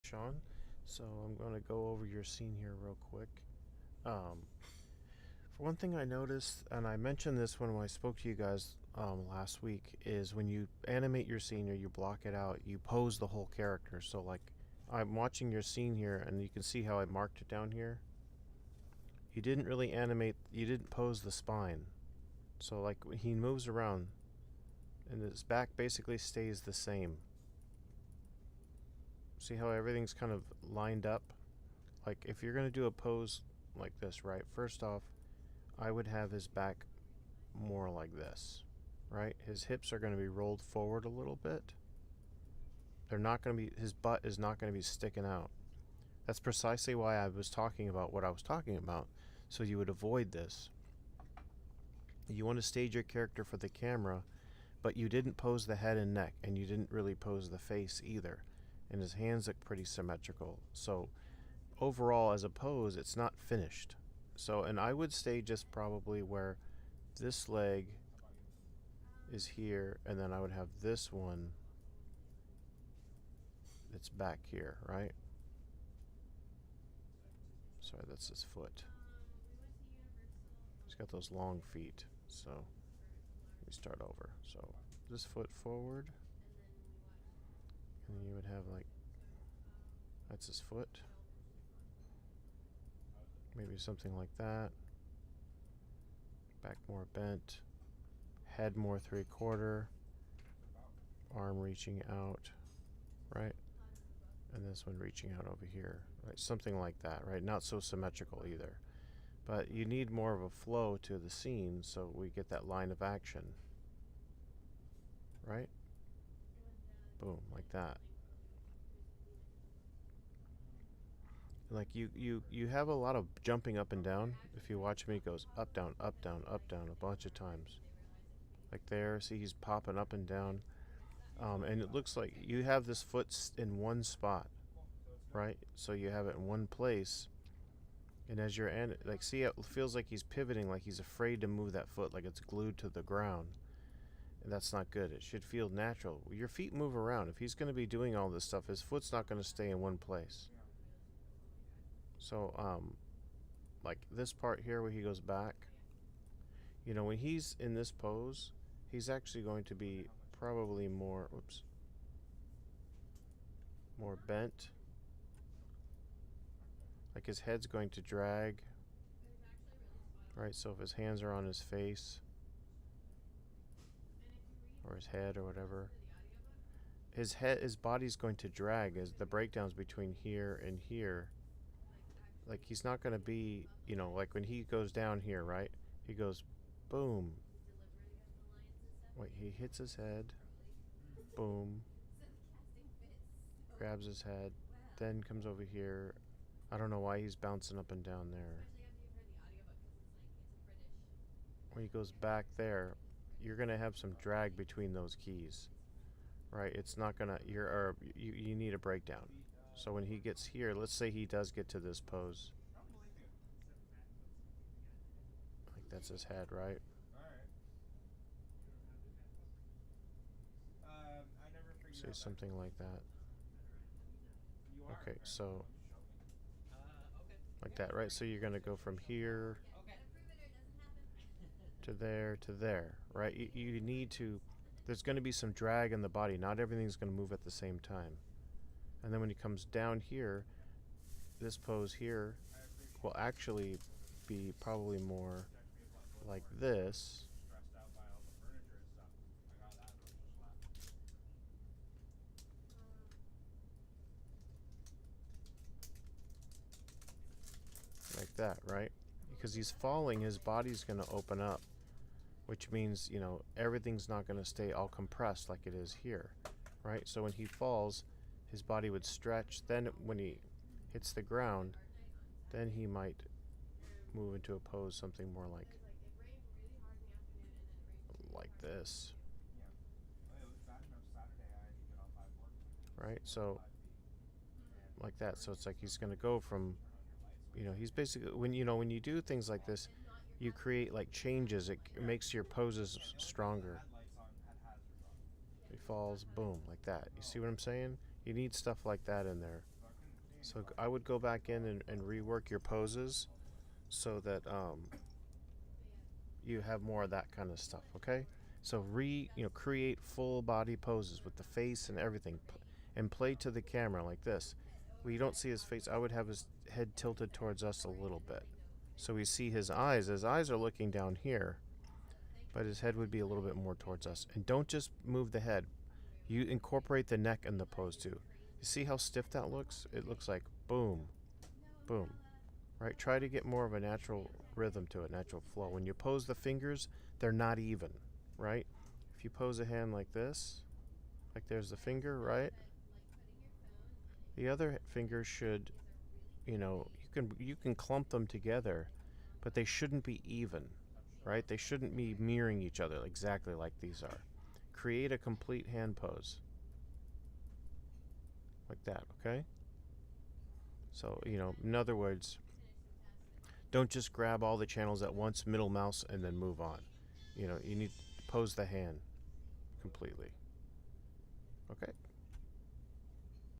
Sean. So I'm going to go over your scene here real quick. Um, for one thing, I noticed, and I mentioned this when I spoke to you guys last week, is when you animate your scene or you block it out, you pose the whole character. So, like, I'm watching your scene here, and you can see how I marked it down here. You didn't really animate, you didn't pose the spine. So, like, when he moves around, and his back basically stays the same. See how everything's kind of lined up? Like, if you're going to do a pose like this, right? First off, I would have his back more like this, right? His hips are going to be rolled forward a little bit. They're not going to be, his butt is not going to be sticking out. That's precisely why I was talking about what I was talking about, so you would avoid this. You want to stage your character for the camera, but you didn't pose the head and neck, and you didn't really pose the face either. And his hands look pretty symmetrical. So overall, as a pose, it's not finished. So, and I would stay just probably where this leg is here, and then I would have this one that's back here, right? Sorry, that's his foot. He's got those long feet. So let me start over. So this foot forward, and then you would have like, that's his foot. Maybe something like that. Back more bent. Head more 3/4. Arm reaching out, right? And this one reaching out over here, right? Something like that, right? Not so symmetrical either. But you need more of a flow to the scene so we get that line of action, right? Boom, like that. Like you have a lot of jumping up and down. If you watch me, it goes up, down, up, down, up, down a bunch of times. Like there, see he's popping up and down. And it looks like you have this foot in one spot, right? So you have it in one place. And as you're like, see, it feels like he's pivoting, like he's afraid to move that foot, like it's glued to the ground. And that's not good. It should feel natural. Your feet move around. If he's going to be doing all this stuff, his foot's not going to stay in one place. So, like this part here where he goes back, you know, when he's in this pose, he's actually going to be probably more, whoops, more bent. Like his head's going to drag, right? So if his hands are on his face or his head or whatever, his body's going to drag as the breakdowns between here and here. Like he's not going to be, you know, like when he goes down here, right? He goes boom. Wait, he hits his head. Boom. Grabs his head. Then comes over here. I don't know why he's bouncing up and down there. When he goes back there, you're going to have some drag between those keys, right? It's not going to, you need a breakdown. So when he gets here, let's say he does get to this pose. Like that's his head, right? Say something like that. Okay, so like that, right? So you're going to go from here to there, right? You need to, there's going to be some drag in the body. Not everything's going to move at the same time. And then when he comes down here, this pose here will actually be probably more like this. Like that, right? Because he's falling, his body's going to open up, which means, you know, everything's not going to stay all compressed like it is here, right? So when he falls, his body would stretch. Then when he hits the ground, then he might move into a pose something more like this, right? So like that. So it's like he's going to go from, you know, he's basically, when you know, when you do things like this, you create like changes. It makes your poses stronger. He falls, boom, like that. You see what I'm saying? You need stuff like that in there. So I would go back in and rework your poses so that you have more of that kind of stuff, okay? So create full body poses with the face and everything, and play to the camera like this. Where you don't see his face, I would have his head tilted towards us a little bit, so we see his eyes. His eyes are looking down here, but his head would be a little bit more towards us. And don't just move the head. You incorporate the neck in the pose too. You see how stiff that looks? It looks like boom, boom. Right? Try to get more of a natural rhythm to it, natural flow. When you pose the fingers, they're not even, right? If you pose a hand like this, like there's the finger, right? The other finger should, you can clump them together, but they shouldn't be even, right? They shouldn't be mirroring each other exactly like these are. Create a complete hand pose like that, okay? So, in other words, don't just grab all the channels at once, middle mouse, and then move on. You need to pose the hand completely. Okay?